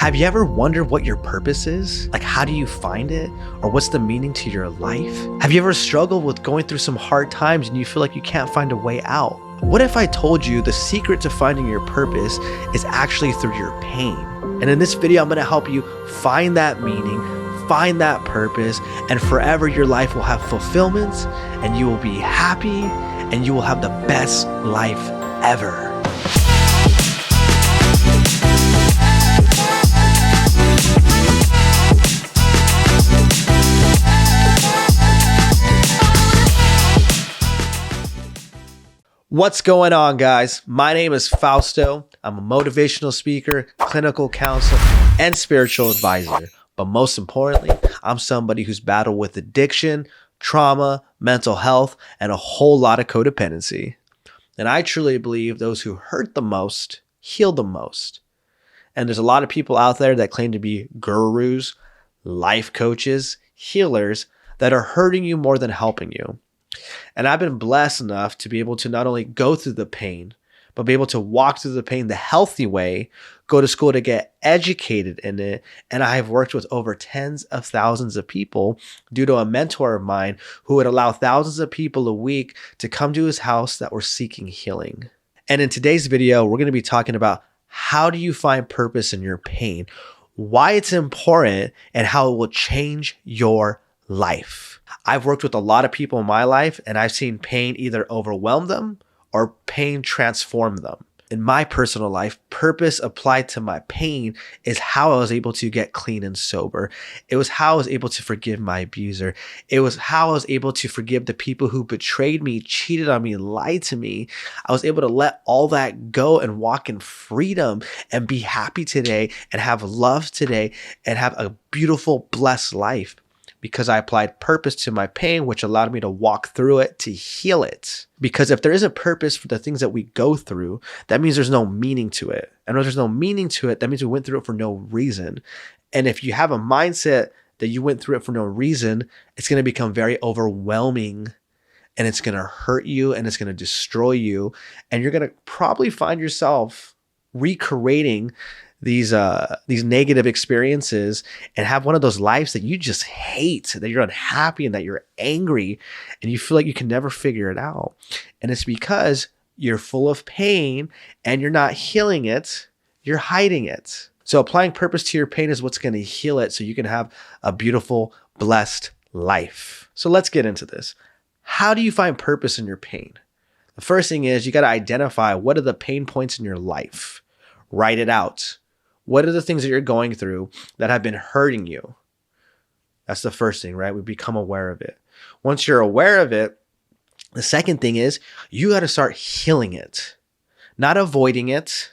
Have you ever wondered what your purpose is? Like, how do you find it? Or what's the meaning to your life? Have you ever struggled with going through some hard times and you feel like you can't find a way out? What if I told you the secret to finding your purpose is actually through your pain? And in this video, I'm gonna help you find that meaning, find that purpose, and forever your life will have fulfillment and you will be happy and you will have the best life ever. What's going on, guys? My name is Fausto. I'm a motivational speaker, clinical counselor, and spiritual advisor. But most importantly, I'm somebody who's battled with addiction, trauma, mental health, and a whole lot of codependency. And I truly believe those who hurt the most heal the most. And there's a lot of people out there that claim to be gurus, life coaches, healers that are hurting you more than helping you. And I've been blessed enough to be able to not only go through the pain, but be able to walk through the pain the healthy way, go to school to get educated in it. And I have worked with over tens of thousands of people due to a mentor of mine who would allow thousands of people a week to come to his house that were seeking healing. And in today's video, we're going to be talking about how do you find purpose in your pain, why it's important, and how it will change your life. I've worked with a lot of people in my life and I've seen pain either overwhelm them or pain transform them. In my personal life, purpose applied to my pain is how I was able to get clean and sober. It was how I was able to forgive my abuser. It was how I was able to forgive the people who betrayed me, cheated on me, lied to me. I was able to let all that go and walk in freedom and be happy today and have love today and have a beautiful, blessed life. Because I applied purpose to my pain, which allowed me to walk through it, to heal it. Because if there is a purpose for the things that we go through, that means there's no meaning to it. And if there's no meaning to it, that means we went through it for no reason. And if you have a mindset that you went through it for no reason, it's going to become very overwhelming and it's going to hurt you and it's going to destroy you. And you're going to probably find yourself recreating these negative experiences and have one of those lives that you just hate, that you're unhappy and that you're angry and you feel like you can never figure it out. And it's because you're full of pain and you're not healing it, you're hiding it. So applying purpose to your pain is what's going to heal it so you can have a beautiful, blessed life. So let's get into this. How do you find purpose in your pain? The first thing is you got to identify what are the pain points in your life. Write it out. What are the things that you're going through that have been hurting you? That's the first thing, right? We become aware of it. Once you're aware of it, the second thing is you got to start healing it, not avoiding it,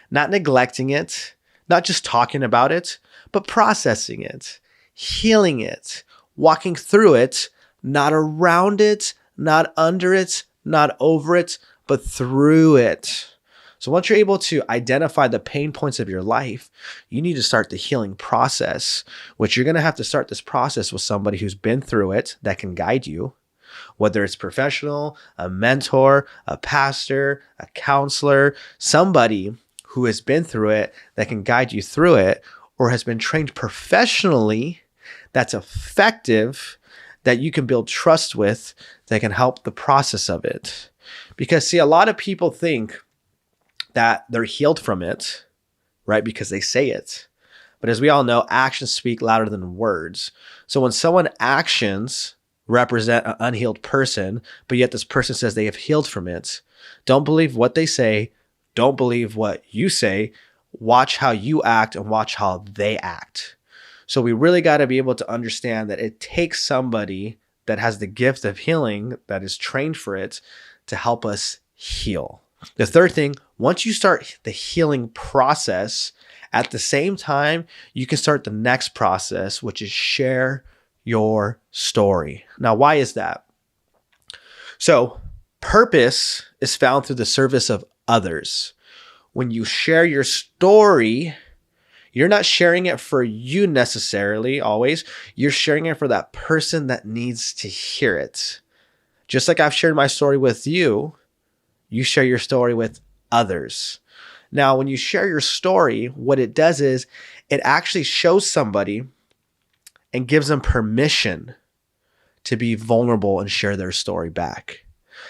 not neglecting it, not just talking about it, but processing it, healing it, walking through it, not around it, not under it, not over it, but through it. So once you're able to identify the pain points of your life, you need to start the healing process, which you're going to have to start this process with somebody who's been through it that can guide you, whether it's professional, a mentor, a pastor, a counselor, somebody who has been through it that can guide you through it or has been trained professionally that's effective, that you can build trust with, that can help the process of it. Because see, a lot of people think that they're healed from it, right? Because they say it. But as we all know, actions speak louder than words. So when someone's actions represent an unhealed person, but yet this person says they have healed from it, don't believe what they say. Don't believe what you say. Watch how you act and watch how they act. So we really got to be able to understand that it takes somebody that has the gift of healing, that is trained for it, to help us heal. The third thing, once you start the healing process, at the same time, you can start the next process, which is share your story. Now, why is that? So purpose is found through the service of others. When you share your story, you're not sharing it for you necessarily always. You're sharing it for that person that needs to hear it. Just like I've shared my story with you, you share your story with others. Now, when you share your story, what it does is it actually shows somebody and gives them permission to be vulnerable and share their story back.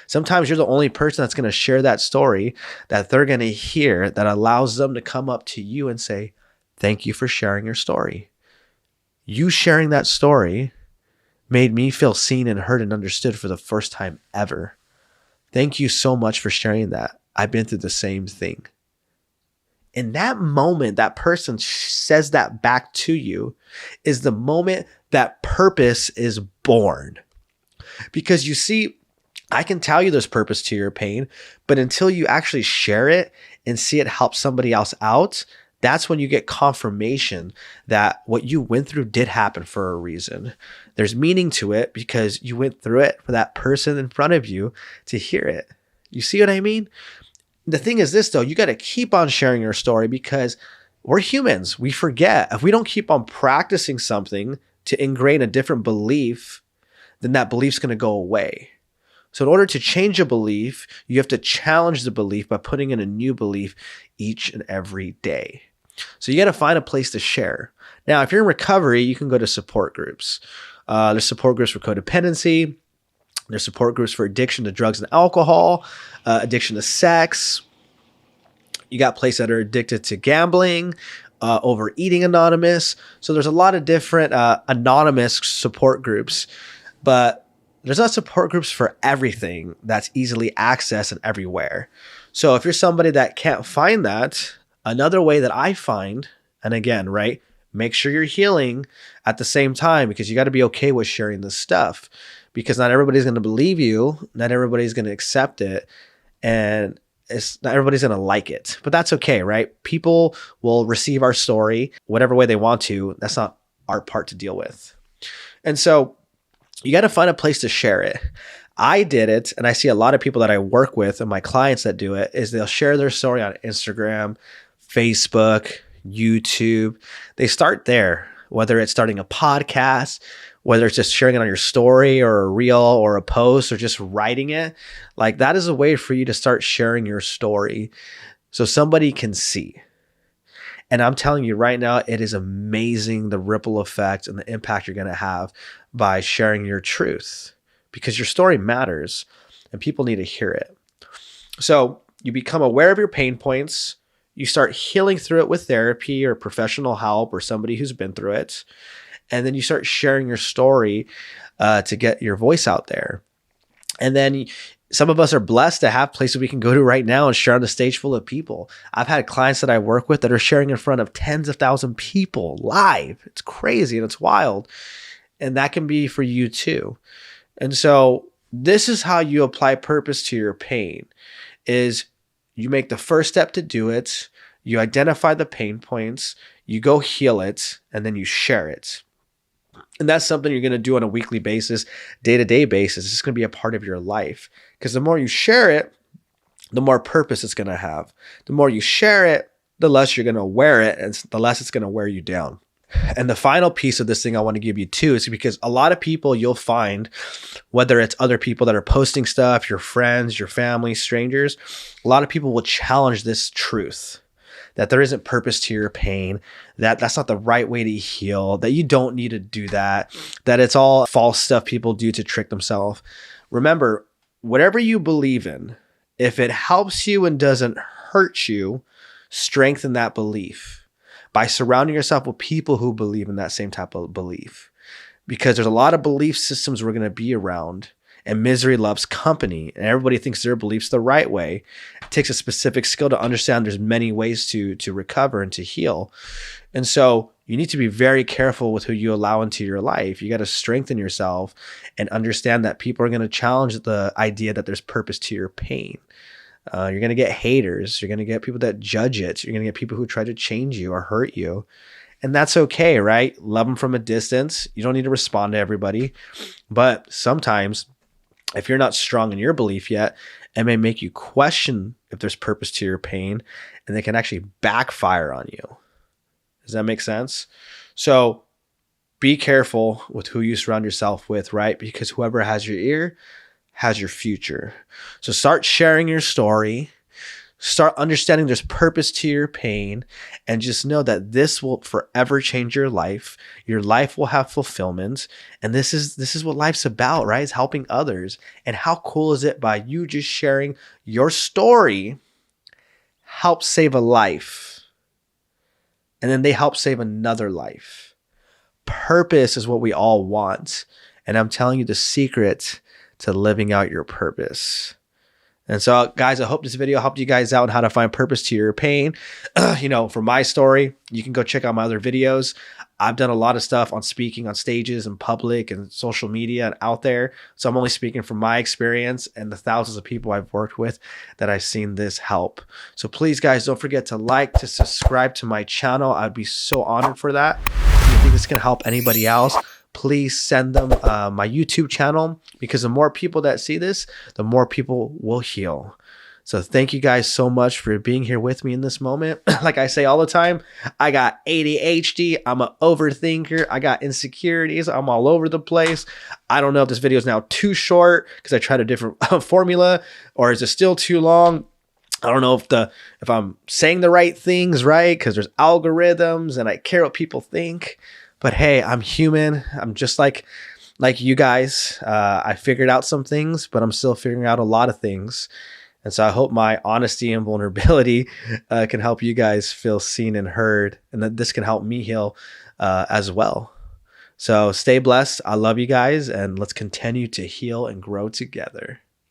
Sometimes you're the only person that's going to share that story that they're going to hear, that allows them to come up to you and say, thank you for sharing your story. You sharing that story made me feel seen and heard and understood for the first time ever. Thank you so much for sharing that. I've been through the same thing. In that moment, that person says that back to you is the moment that purpose is born. Because you see, I can tell you there's purpose to your pain, but until you actually share it and see it help somebody else out, that's when you get confirmation that what you went through did happen for a reason. There's meaning to it because you went through it for that person in front of you to hear it. You see what I mean? The thing is this, though, you got to keep on sharing your story because we're humans. We forget. If we don't keep on practicing something to ingrain a different belief, then that belief's going to go away. So in order to change a belief, you have to challenge the belief by putting in a new belief each and every day. So you got to find a place to share. Now, if you're in recovery, you can go to support groups. There's support groups for codependency. There's support groups for addiction to drugs and alcohol, addiction to sex. You got places that are addicted to gambling, Overeating Anonymous. So there's a lot of different anonymous support groups, but there's not support groups for everything that's easily accessed and everywhere. So if you're somebody that can't find that, another way that I find, and again, right, make sure you're healing at the same time because you got to be okay with sharing this stuff because not everybody's going to believe you. Not everybody's going to accept it. And not everybody's going to like it, but that's okay, right? People will receive our story whatever way they want to. That's not our part to deal with. And so you got to find a place to share it. I did it, and I see a lot of people that I work with and my clients that do it is they'll share their story on Instagram, Facebook, YouTube. They start there, whether it's starting a podcast, whether it's just sharing it on your story or a reel or a post or just writing it. Like that is a way for you to start sharing your story so somebody can see. And I'm telling you right now, it is amazing the ripple effect and the impact you're going to have by sharing your truth because your story matters and people need to hear it. So you become aware of your pain points. You start healing through it with therapy or professional help or somebody who's been through it. And then you start sharing your story to get your voice out there. And then some of us are blessed to have places we can go to right now and share on a stage full of people. I've had clients that I work with that are sharing in front of tens of thousands of people live. It's crazy and it's wild. And that can be for you too. And so this is how you apply purpose to your pain is you make the first step to do it. You identify the pain points, you go heal it, and then you share it. And that's something you're going to do on a weekly basis, day-to-day basis. It's going to be a part of your life because the more you share it, the more purpose it's going to have. The more you share it, the less you're going to wear it and the less it's going to wear you down. And the final piece of this thing I want to give you too is because a lot of people you'll find, whether it's other people that are posting stuff, your friends, your family, strangers, a lot of people will challenge this truth. That there isn't purpose to your pain, that that's not the right way to heal, that you don't need to do that it's all false stuff people do to trick themselves. Remember, whatever you believe in, if it helps you and doesn't hurt you, strengthen that belief by surrounding yourself with people who believe in that same type of belief. Because there's a lot of belief systems we're going to be around. And misery loves company, and everybody thinks their belief's the right way. It takes a specific skill to understand there's many ways to recover and to heal. And so you need to be very careful with who you allow into your life. You got to strengthen yourself and understand that people are going to challenge the idea that there's purpose to your pain. You're going to get haters. You're going to get people that judge it. You're going to get people who try to change you or hurt you. And that's okay, right? Love them from a distance. You don't need to respond to everybody. But sometimes, if you're not strong in your belief yet, it may make you question if there's purpose to your pain, and they can actually backfire on you. Does that make sense? So be careful with who you surround yourself with, right? Because whoever has your ear has your future. So start sharing your story. Start understanding there's purpose to your pain, and just know that this will forever change your life. Your life will have fulfillment. And this is what life's about, right? It's helping others. And how cool is it by you just sharing your story help save a life, and then they help save another life. Purpose is what we all want. And I'm telling you the secret to living out your purpose. And so, guys, I hope this video helped you guys out on how to find purpose to your pain. For my story, you can go check out my other videos. I've done a lot of stuff on speaking on stages and public and social media and out there. So I'm only speaking from my experience and the thousands of people I've worked with that I've seen this help. So please, guys, don't forget to like, to subscribe to my channel. I'd be so honored for that. If you think this can help anybody else, please send them my YouTube channel, because the more people that see this, the more people will heal. So thank you guys so much for being here with me in this moment. Like I say all the time, I got ADHD. I'm an overthinker. I got insecurities. I'm all over the place. I don't know if this video is now too short because I tried a different formula, or is it still too long? I don't know if I'm saying the right things, right? Because there's algorithms and I care what people think. But hey, I'm human. I'm just like you guys. I figured out some things, but I'm still figuring out a lot of things. And so I hope my honesty and vulnerability can help you guys feel seen and heard, and that this can help me heal as well. So stay blessed. I love you guys, and let's continue to heal and grow together.